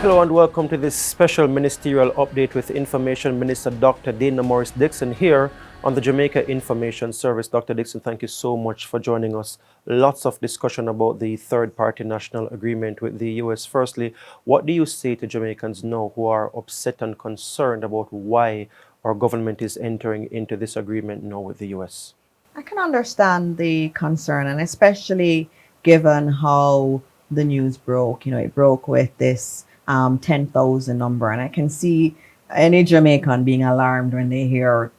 Hello and welcome to this special ministerial update with Information Minister Dr. Dana Morris Dixon here on the Jamaica Information Service. Dr. Dixon, thank you so much for joining us. Lots of discussion about the third-party national agreement with the U.S. Firstly, what do you say to Jamaicans now who are upset and concerned about why our government is entering into this agreement now with the U.S.? I can understand the concern, and especially given how the news broke. It broke with this 10,000 number, and I can see any Jamaican being alarmed when they hear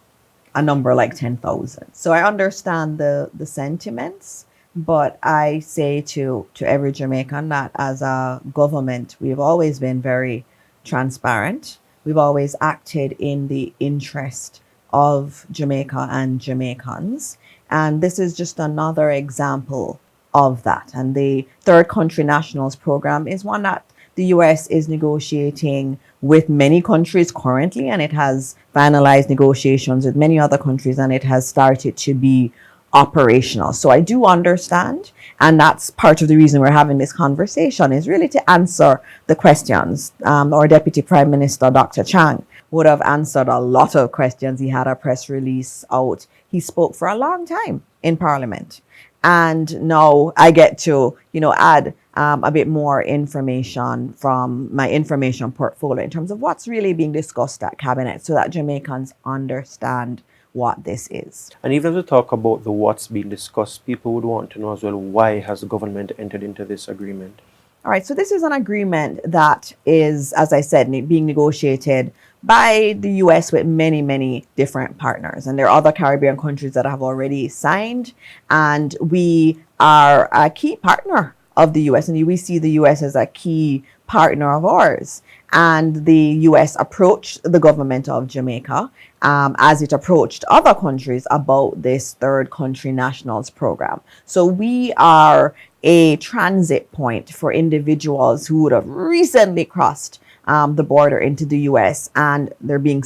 a number like 10,000. So I understand the sentiments, but I say to every Jamaican that as a government, we've always been very transparent. We've always acted in the interest of Jamaica and Jamaicans. And this is just another example of that. And the Third Country Nationals Program is one that the U.S. is negotiating with many countries currently, and it has finalized negotiations with many other countries, and it has started to be operational. So I do understand, and that's part of the reason we're having this conversation, is really to answer the questions. Our Deputy Prime Minister, Dr. Chang, would have answered a lot of questions. He had a press release out. He spoke for a long time in Parliament. And now I get to, add a bit more information from my information portfolio in terms of what's really being discussed at Cabinet so that Jamaicans understand what this is. And even as we talk about the what's being discussed, people would want to know as well, why has the government entered into this agreement? All right, so this is an agreement that is, as I said, being negotiated by the U.S. with many, many different partners. And there are other Caribbean countries that have already signed. And we are a key partner of the U.S. And we see the U.S. as a key partner of ours. And the U.S. approached the government of Jamaica as it approached other countries about this Third Country Nationals Program. So we are a transit point for individuals who would have recently crossed the border into the U.S. and they're being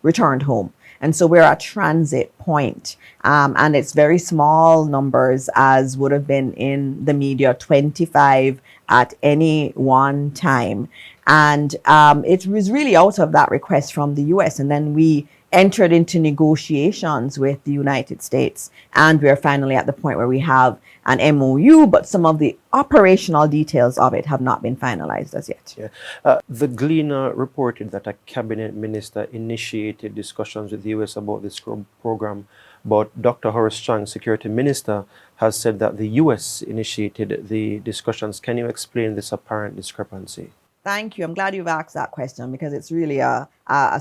returned home. And so we're a transit point. And it's very small numbers, as would have been in the media, 25 at any one time. And it was really out of that request from the U.S. And then we entered into negotiations with the United States. And we're finally at the point where we have an MOU, but some of the operational details of it have not been finalized as yet. Yeah. The Gleaner reported that a cabinet minister initiated discussions with the U.S. about this program, but Dr. Horace Chang, security minister, has said that the U.S. initiated the discussions. Can you explain this apparent discrepancy? Thank you. I'm glad you've asked that question because it's really a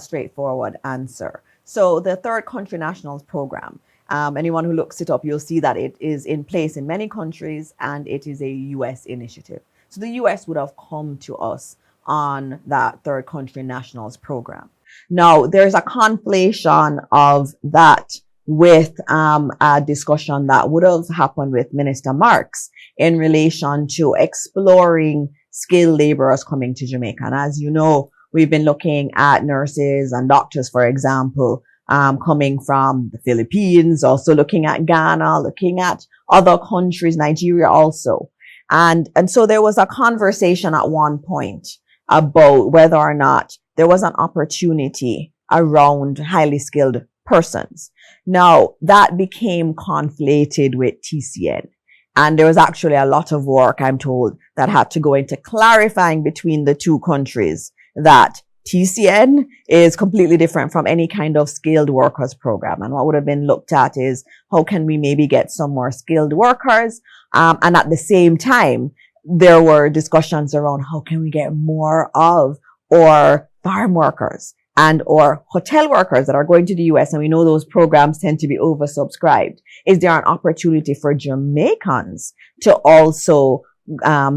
straightforward answer. So the Third Country Nationals Program, anyone who looks it up, you'll see that it is in place in many countries and it is a U.S. initiative. So the U.S. would have come to us on that Third Country Nationals Program. Now, there's a conflation of that with a discussion that would have happened with Minister Marks in relation to exploring skilled laborers coming to Jamaica. And as you know, we've been looking at nurses and doctors, for example, coming from the Philippines, also looking at Ghana, looking at other countries, Nigeria also. And so there was a conversation at one point about whether or not there was an opportunity around highly skilled persons. Now, that became conflated with TCN. And there was actually a lot of work, I'm told, that had to go into clarifying between the two countries that TCN is completely different from any kind of skilled workers program. And what would have been looked at is how can we maybe get some more skilled workers? And at the same time, there were discussions around how can we get more of our farm workers and or hotel workers that are going to the U.S. And we know those programs tend to be oversubscribed. Is there an opportunity for Jamaicans to also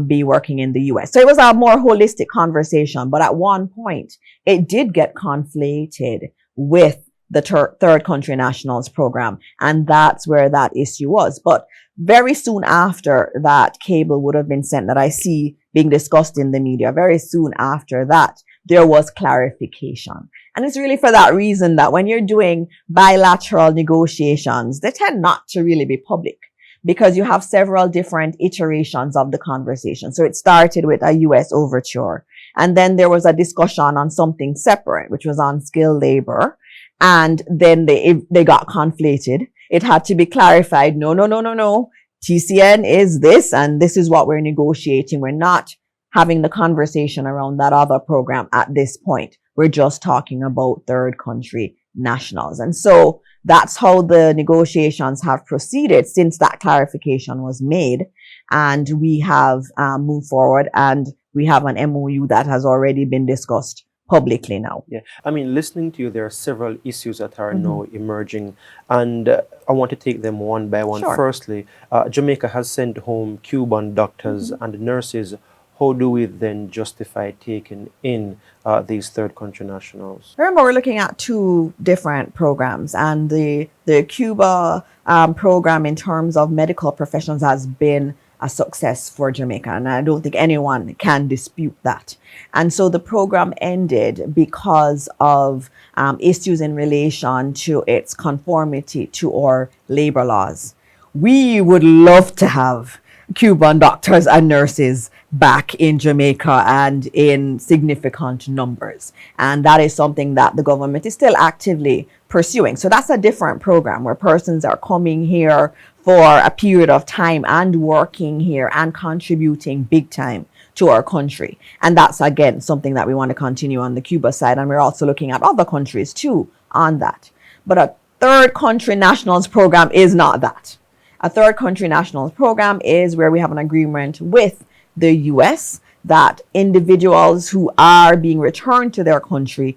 be working in the U.S.? So it was a more holistic conversation. But at one point, it did get conflated with the Third Country Nationals Program. And that's where that issue was. But very soon after that cable would have been sent that I see being discussed in the media, very soon after that, there was clarification. And it's really for that reason that when you're doing bilateral negotiations, they tend not to really be public because you have several different iterations of the conversation. So it started with a U.S. overture. And then there was a discussion on something separate, which was on skilled labor. And then they got conflated. It had to be clarified. No. TCN is this, and this is what we're negotiating. We're not having the conversation around that other program at this point. We're just talking about third country nationals. And so that's how the negotiations have proceeded since that clarification was made. And we have moved forward, and we have an MOU that has already been discussed publicly now. Yeah, I mean, listening to you, there are several issues that are now emerging, and I want to take them one by one. Sure. Firstly, Jamaica has sent home Cuban doctors and nurses. How do we then justify taking in these third country nationals? Remember, we're looking at two different programs, and the Cuba program in terms of medical professionals has been a success for Jamaica, and I don't think anyone can dispute that. And so the program ended because of issues in relation to its conformity to our labor laws. We would love to have Cuban doctors and nurses back in Jamaica and in significant numbers. And that is something that the government is still actively pursuing. So that's a different program where persons are coming here for a period of time and working here and contributing big time to our country. And that's, again, something that we want to continue on the Cuba side. And we're also looking at other countries too on that. But a third country nationals program is not that. A third country nationals program is where we have an agreement with the U.S. that individuals who are being returned to their country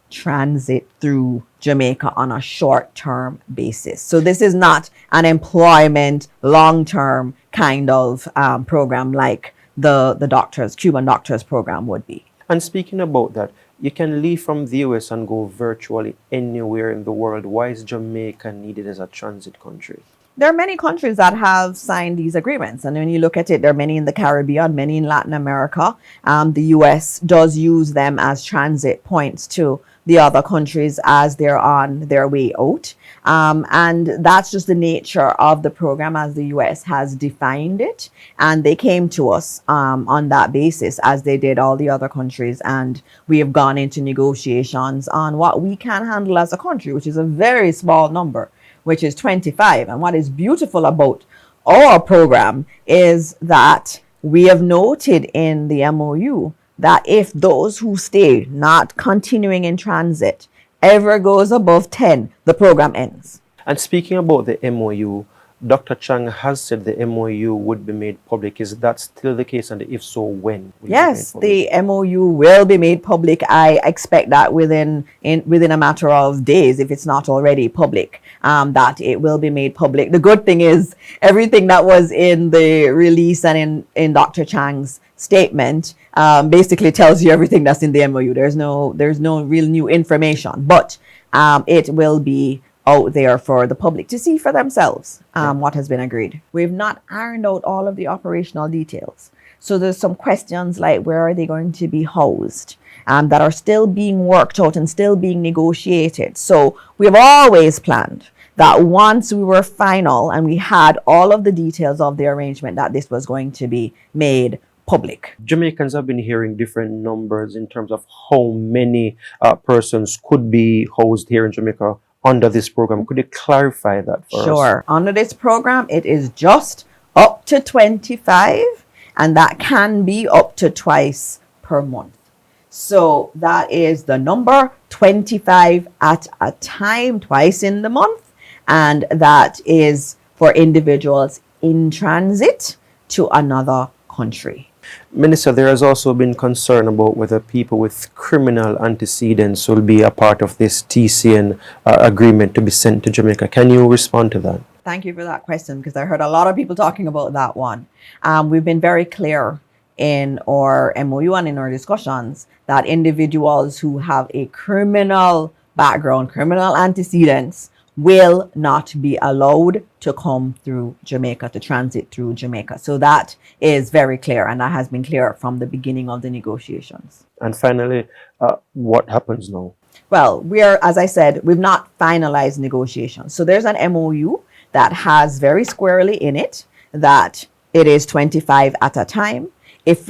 transit through Jamaica on a short-term basis. So this is not an employment long-term kind of program like the Cuban doctors program would be. And speaking about that, you can leave from the US and go virtually anywhere in the world. Why is Jamaica needed as a transit country? There are many countries that have signed these agreements. And when you look at it, there are many in the Caribbean, many in Latin America. The US does use them as transit points to the other countries as they're on their way out. And that's just the nature of the program as the US has defined it. And they came to us on that basis, as they did all the other countries. And we have gone into negotiations on what we can handle as a country, which is a very small number, which is 25. And what is beautiful about our program is that we have noted in the MOU that if those who stay not continuing in transit ever goes above 10, the program ends. And speaking about the MOU, Dr. Chang has said the MOU would be made public. Is that still the case? And if so, when? Yes, the MOU will be made public. I expect that within a matter of days, if it's not already public, that it will be made public. The good thing is everything that was in the release and in Dr. Chang's statement basically tells you everything that's in the MOU. There's no real new information, but it will be out there for the public to see for themselves what has been agreed. We've not ironed out all of the operational details. So there's some questions like where are they going to be housed that are still being worked out and still being negotiated. So we've always planned that once we were final and we had all of the details of the arrangement, that this was going to be made public. Jamaicans have been hearing different numbers in terms of how many persons could be housed here in Jamaica under this program. Could you clarify that for us? Sure. Under this program, it is just up to 25, and that can be up to twice per month. So that is the number 25 at a time, twice in the month. And that is for individuals in transit to another country. Minister, there has also been concern about whether people with criminal antecedents will be a part of this TCN agreement to be sent to Jamaica. Can you respond to that? Thank you for that question, because I heard a lot of people talking about that one. We've been very clear in our MOU and in our discussions that individuals who have a criminal background, criminal antecedents, will not be allowed to come through Jamaica, to transit through Jamaica. So that is very clear, and that has been clear from the beginning of the negotiations. And finally, what happens now? Well, as I said, we've not finalized negotiations. So there's an MOU that has very squarely in it that it is 25 at a time. If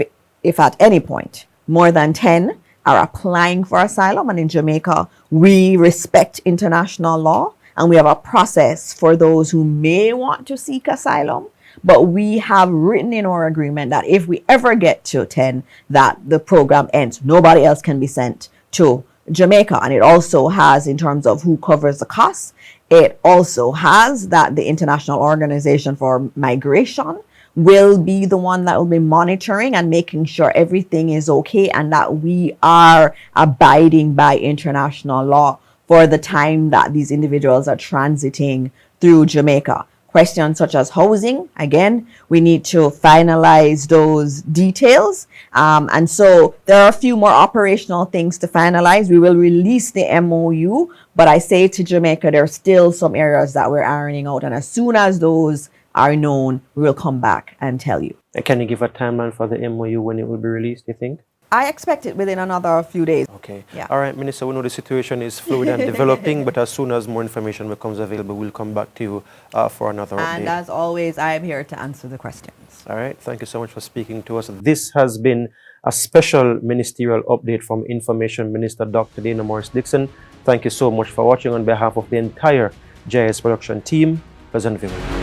at any point more than 10 are applying for asylum. And in Jamaica, we respect international law and we have a process for those who may want to seek asylum. But we have written in our agreement that if we ever get to 10, that the program ends. Nobody else can be sent to Jamaica. And it also has, in terms of who covers the costs, it also has that the International Organization for Migration will be the one that will be monitoring and making sure everything is okay and that we are abiding by international law for the time that these individuals are transiting through Jamaica. Questions such as housing, again, we need to finalize those details. And so there are a few more operational things to finalize. We will release the MOU, but I say to Jamaica, there are still some areas that we're ironing out. And as soon as those are known, we will come back and tell you. Can you give a timeline for the MOU when it will be released, you think? I expect it within another few days. Okay. Yeah. All right, Minister, we know the situation is fluid and developing, but as soon as more information becomes available, we'll come back to you for another update. And as always, I am here to answer the questions. All right. Thank you so much for speaking to us. This has been a special ministerial update from Information Minister Dr. Dana Morris Dixon. Thank you so much for watching on behalf of the entire J.I.S production team. Pleasant viewing.